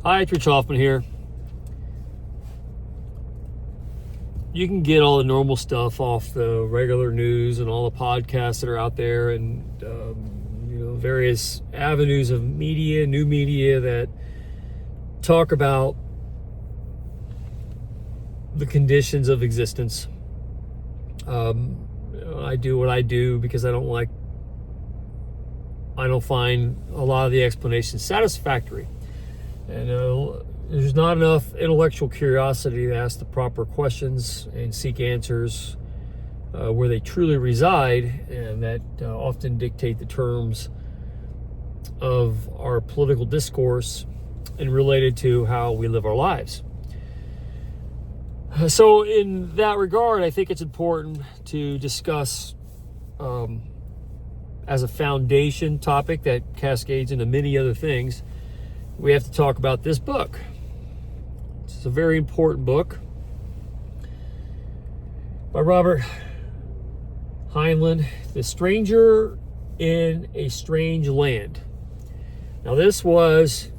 Hi, it's Rich Hoffman here. You can get all the normal stuff off the regular news and all the podcasts that are out there, and various avenues of media, new media that talk about the conditions of existence. I do what I do because I don't find a lot of the explanations satisfactory. And there's not enough intellectual curiosity to ask the proper questions and seek answers where they truly reside, and that often dictate the terms of our political discourse and related to how we live our lives. So in that regard, I think it's important to discuss as a foundation topic that cascades into many other things. We have to talk about this book. It's a very important book by Robert Heinlein, The Stranger in a Strange Land. Now, this was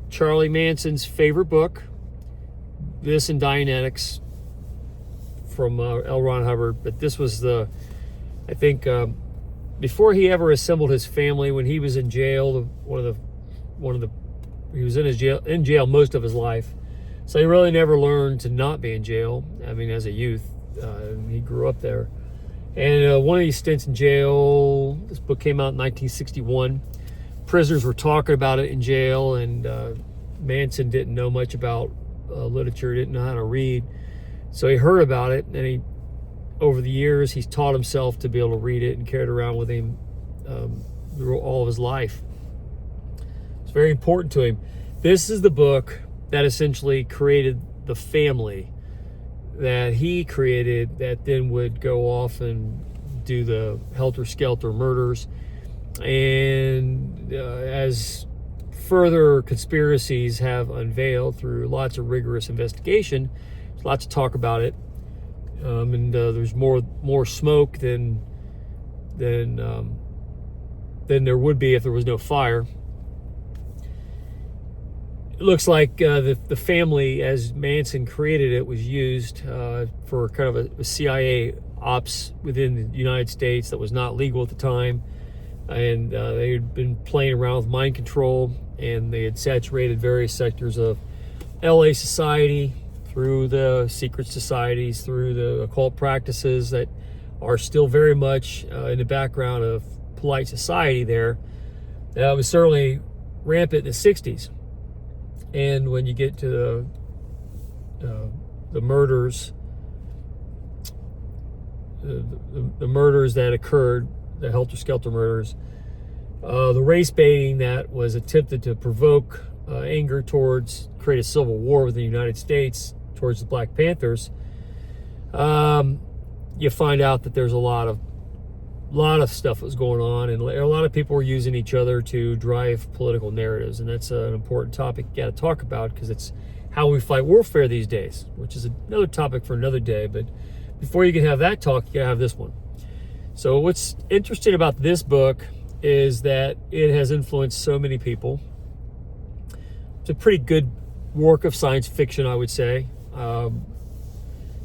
Charlie Manson's favorite book, this and Dianetics from L. Ron Hubbard. But this was before he ever assembled his family, when he was in jail, he was in jail most of his life, so he really never learned to not be in jail. I mean, as a youth, he grew up there, and one of these stints in jail, this book came out in 1961. Prisoners were talking about it in jail, and Manson didn't know much about literature, didn't know how to read, so he heard about it, and over the years he's taught himself to be able to read it and carry it around with him through all of his life. It's very important to him. This is the book that essentially created the family that he created, that then would go off and do the helter-skelter murders. And as further conspiracies have unveiled through lots of rigorous investigation, there's lots of talk about it, and there's more smoke than there would be if there was no fire. It looks like the family, as Manson created it, was used for kind of a CIA ops within the United States that was not legal at the time. And they had been playing around with mind control, and they had saturated various sectors of LA society through the secret societies, through the occult practices that are still very much in the background of polite society there. It was certainly rampant in the 60s. And when you get to the murders, the murders that occurred, the helter-skelter murders, the race baiting that was attempted to provoke anger towards, create a civil war within the United States towards the Black Panthers, you find out that there's a lot of stuff that was going on, and a lot of people were using each other to drive political narratives, and that's an important topic you got to talk about, because it's how we fight warfare these days, which is another topic for another day. But before you can have that talk, you got to have this one. So what's interesting about this book is that it has influenced so many people. It's a pretty good work of science fiction, I would say.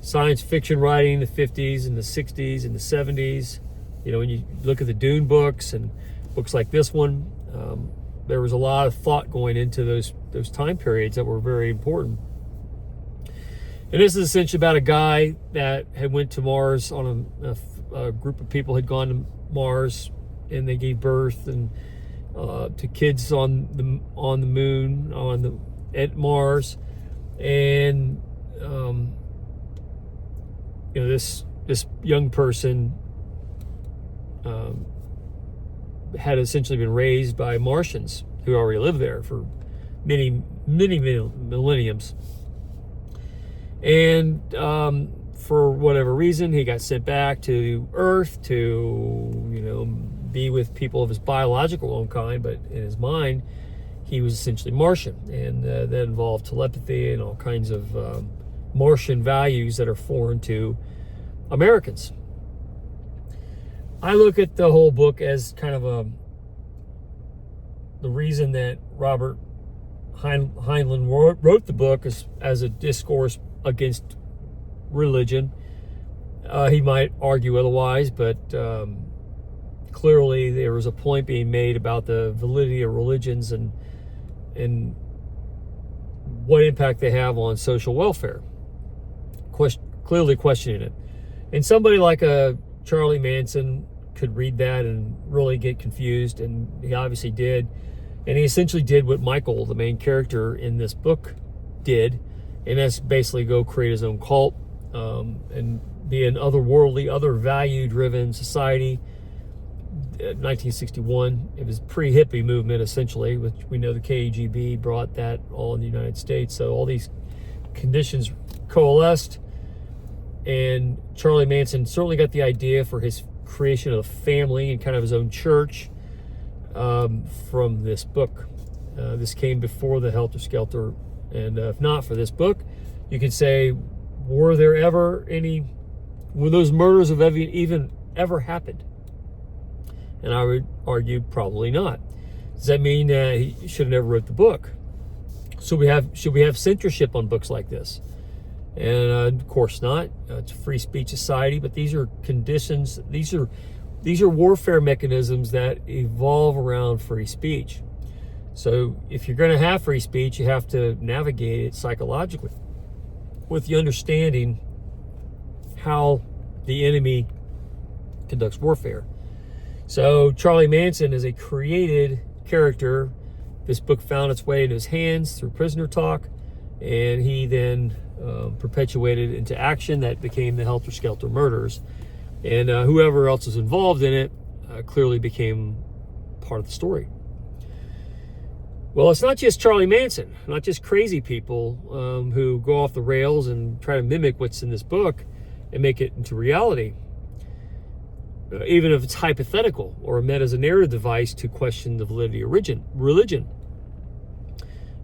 Science fiction writing in the 50s and the 60s and the 70s. When you look at the Dune books and books like this one, there was a lot of thought going into those time periods that were very important. And this is essentially about a guy that had went to Mars on a group of people had gone to Mars, and they gave birth and to kids on the moon, at Mars, and this young person had essentially been raised by Martians who already lived there for many millenniums. And for whatever reason, he got sent back to Earth to, be with people of his biological own kind, but in his mind, he was essentially Martian. And that involved telepathy and all kinds of Martian values that are foreign to Americans. I look at the whole book as kind of the reason that Robert Heinlein wrote the book as a discourse against religion. He might argue otherwise, but clearly there was a point being made about the validity of religions and what impact they have on social welfare. Clearly questioning it. And somebody like a Charlie Manson could read that and really get confused, and he obviously did. And he essentially did what Michael, the main character in this book, did, and that's basically go create his own cult and be an otherworldly, other value-driven society. 1961, it was pre-hippie movement essentially, which we know the KGB brought that all in the United States. So all these conditions coalesced, and Charlie Manson certainly got the idea for his creation of a family and kind of his own church from this book. This came before the Helter Skelter, and if not for this book, you could say, were those murders have even ever happened? And I would argue probably not. Does that mean he should have never wrote the book? Should we have censorship on books like this? And of course not. It's a free speech society, but these are conditions. These are warfare mechanisms that evolve around free speech. So if you're going to have free speech, you have to navigate it psychologically with the understanding how the enemy conducts warfare. So Charlie Manson is a created character. This book found its way into his hands through prisoner talk, and he then perpetuated into action that became the Helter Skelter murders. And whoever else was involved in it clearly became part of the story. Well, it's not just Charlie Manson, not just crazy people who go off the rails and try to mimic what's in this book and make it into reality. Even if it's hypothetical or meant as a narrative device to question the validity of religion.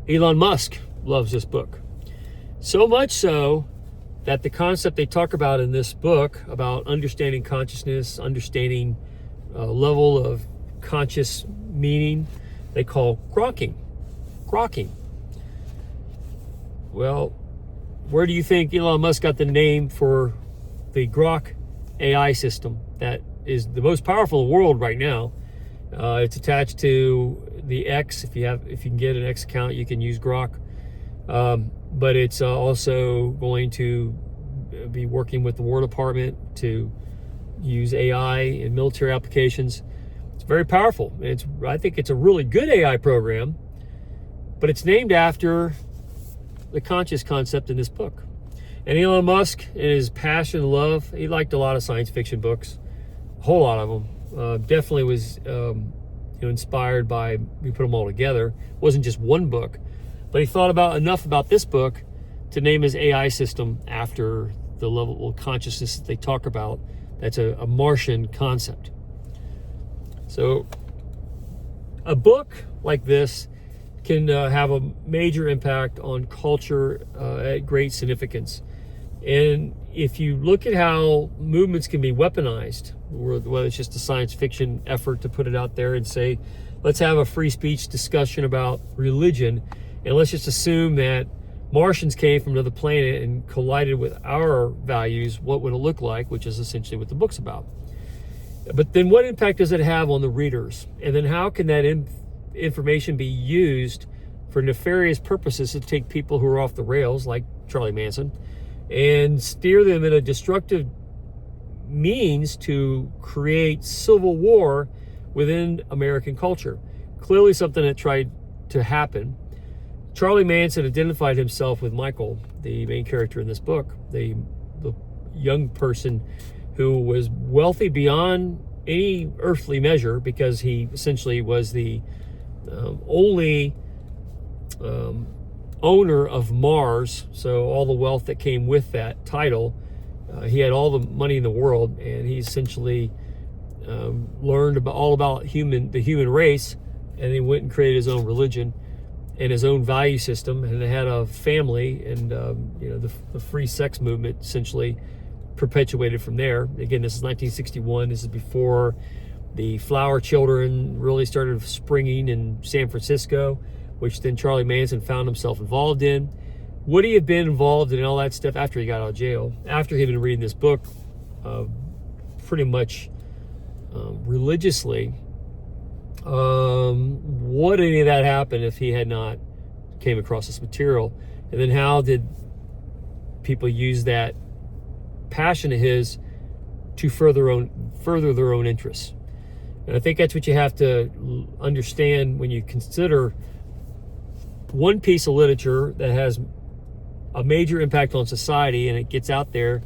Elon Musk loves this book. So much so that the concept they talk about in this book about understanding consciousness, understanding level of conscious meaning, they call grokking. Well, where do you think Elon Musk got the name for the Grok AI system that is the most powerful in the world right now? It's attached to the X. If you can get an X account, you can use Grok. But it's also going to be working with the War Department to use AI in military applications. It's very powerful. I think it's a really good AI program, but it's named after the conscious concept in this book. And Elon Musk, in his passion and love, he liked a lot of science fiction books, a whole lot of them. Definitely was inspired by, we put them all together. It wasn't just one book, but he thought enough about this book to name his AI system after the level of consciousness that they talk about. That's a Martian concept. So a book like this can have a major impact on culture at great significance. And if you look at how movements can be weaponized, whether it's just a science fiction effort to put it out there and say, let's have a free speech discussion about religion, and let's just assume that Martians came from another planet and collided with our values, what would it look like, which is essentially what the book's about. But then what impact does it have on the readers? And then how can that information be used for nefarious purposes to take people who are off the rails, like Charlie Manson, and steer them in a destructive means to create civil war within American culture? Clearly something that tried to happen. Charlie Manson identified himself with Michael, the main character in this book, the young person who was wealthy beyond any earthly measure because he essentially was the only owner of Mars. So all the wealth that came with that title, he had all the money in the world, and he essentially learned all about the human race, and he went and created his own religion and his own value system, and they had a family, and the free sex movement essentially perpetuated from there. Again, this is 1961. This is before the flower children really started springing in San Francisco. which then Charlie Manson found himself involved in. Would he have been involved in all that stuff after he got out of jail, after he'd been reading this book pretty much religiously? Would any of that happen if he had not came across this material? And then how did people use that passion of his to further their own interests? And I think that's what you have to understand when you consider one piece of literature that has a major impact on society and it gets out there.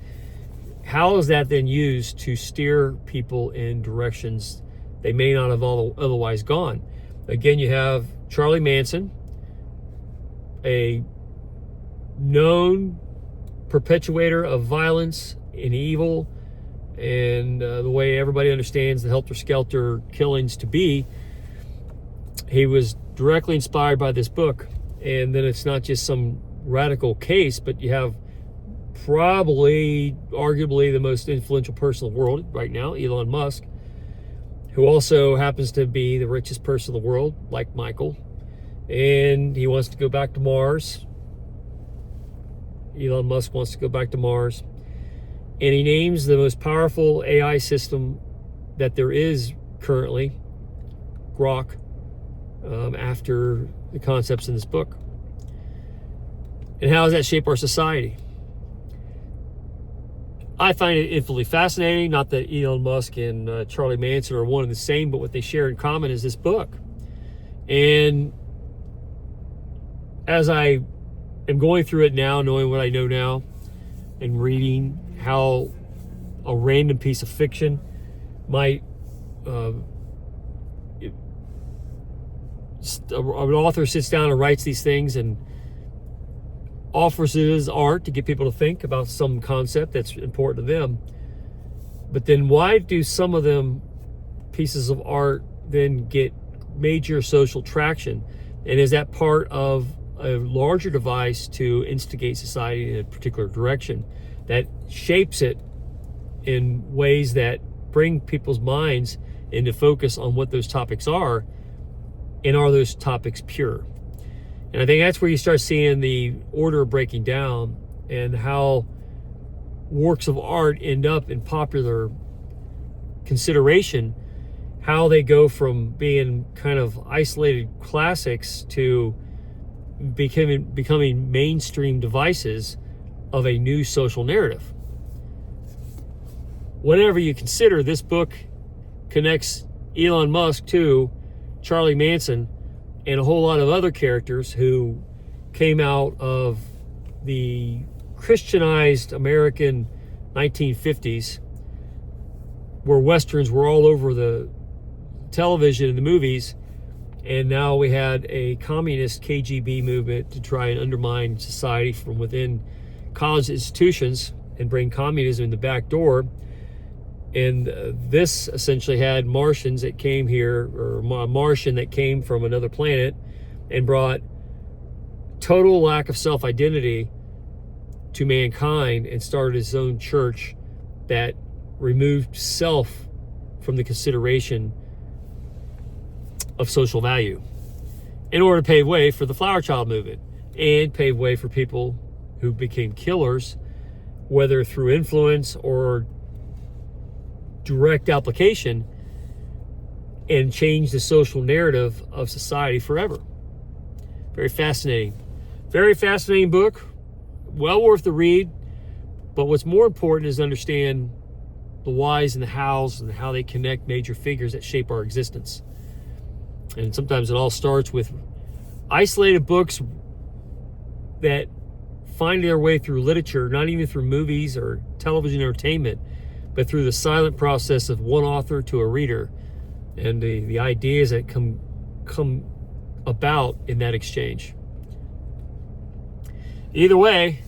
How is that then used to steer people in directions they may not have otherwise gone? Again, you have Charlie Manson, a known perpetuator of violence and evil, and the way everybody understands the helter-skelter killings to be. He was directly inspired by this book. And then it's not just some radical case, but you have probably, arguably, the most influential person in the world right now, Elon Musk, who also happens to be the richest person in the world, like Michael. And he wants to go back to Mars. Elon Musk wants to go back to Mars. And he names the most powerful AI system that there is currently, Grok, after the concepts in this book. And how does that shape our society? I find it infinitely fascinating. Not that Elon Musk and Charlie Manson are one and the same, but what they share in common is this book. And as I am going through it now, knowing what I know now, and reading how a random piece of fiction might an author sits down and writes these things and offers it as art to get people to think about some concept that's important to them. But then why do some of them pieces of art then get major social traction? And is that part of a larger device to instigate society in a particular direction that shapes it in ways that bring people's minds into focus on what those topics are, and are those topics pure? And I think that's where you start seeing the order breaking down and how works of art end up in popular consideration, how they go from being kind of isolated classics to becoming mainstream devices of a new social narrative. Whenever you consider this book connects Elon Musk to Charlie Manson and a whole lot of other characters who came out of the Christianized American 1950s, where Westerns were all over the television and the movies, and now we had a communist KGB movement to try and undermine society from within college institutions and bring communism in the back door. And this essentially had Martians that came here, or a Martian that came from another planet and brought total lack of self-identity to mankind and started his own church that removed self from the consideration of social value in order to pave way for the Flower Child movement and pave way for people who became killers, whether through influence or direct application, and change the social narrative of society forever. Very fascinating book, well worth the read. But what's more important is to understand the whys and the hows and how they connect major figures that shape our existence. And sometimes it all starts with isolated books that find their way through literature, not even through movies or television entertainment, but through the silent process of one author to a reader, and the ideas that come about in that exchange. Either way,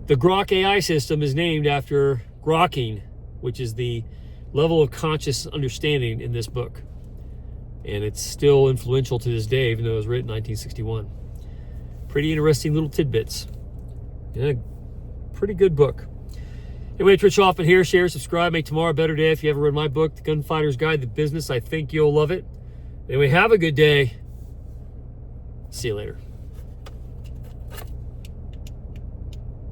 the Grok AI system is named after grokking, which is the level of conscious understanding in this book. And it's still influential to this day, even though it was written in 1961. Pretty interesting little tidbits. Yeah, pretty good book. Anyway, it's Rich Hoffman here. Share, subscribe, make tomorrow a better day. If you ever read my book, The Gunfighter's Guide to Business, I think you'll love it. Anyway, have a good day. See you later.